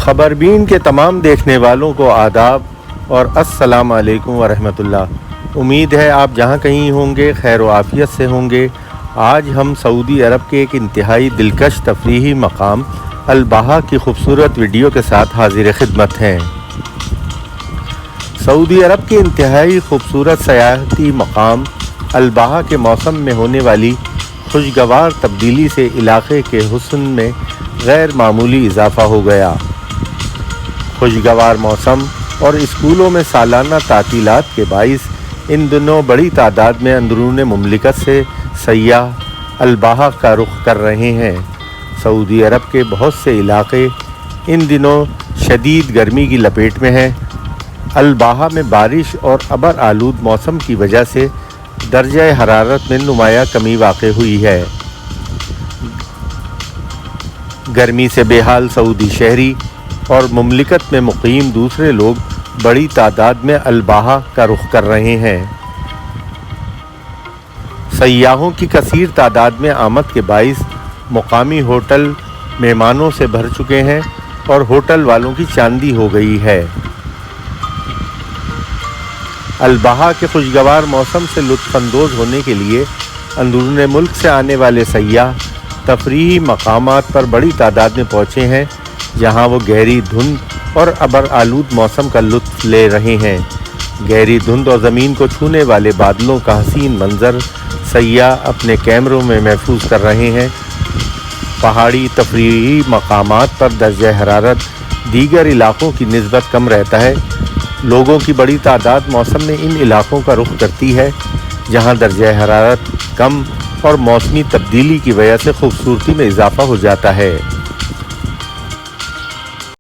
खबरबीन के तमाम देखने वालों को आदाब और अस्सलाम वालेकुम वरहमतुल्लाह। उम्मीद है आप जहाँ कहीं होंगे खैर व आफियत से होंगे। आज हम सऊदी अरब के एक इंतहाई दिलकश तफरीही मकाम अल-बहा की खूबसूरत वीडियो के साथ हाजिर खिदमत हैं। सऊदी अरब के इंतहाई खूबसूरत सयाहती मकाम अल-बहा के मौसम में होने वाली खुशगवार तब्दीली से इलाके के हुस्न में गैर मामूली इजाफा हो गया। खुशगवार मौसम और स्कूलों में सालाना तातीलात के बाइस इन दिनों बड़ी तादाद में अंदरून मुमलिकत से सयाह अल-बहा का रुख कर रहे हैं। सऊदी अरब के बहुत से इलाके इन दिनों शदीद गर्मी की लपेट में हैं। अल-बहा में बारिश और अबर आलूद मौसम की वजह से दर्जा हरारत में नुमाया कमी वाक़ हुई है। गर्मी से बेहाल सऊदी शहरी और मुमलिकत में मुकीम दूसरे लोग बड़ी तादाद में अल-बहा का रुख कर रहे हैं। सयाहों की कसीर तादाद में आमद के बाइस मुकामी होटल मेहमानों से भर चुके हैं और होटल वालों की चांदी हो गई है। अल-बहा के खुशगवार मौसम से लुत्फ़अंदोज़ होने के लिए अंदरून मुल्क से आने वाले सयाह तफरीही मकामात पर बड़ी तादाद में पहुँचे हैं, जहाँ वो गहरी धुंध और अबर आलूद मौसम का लुत्फ़ ले रहे हैं। गहरी धुंध और ज़मीन को छूने वाले बादलों का हसीन मंज़र सयाह अपने कैमरों में महफूज कर रहे हैं। पहाड़ी तफरीही मकामात पर दर्जा हरारत दीगर इलाकों की निस्बत कम रहता है। लोगों की बड़ी तादाद मौसम में इन इलाकों का रुख करती है, जहां दर्जा हरारत कम और मौसमी तब्दीली की वजह से खूबसूरती में इजाफा हो जाता है।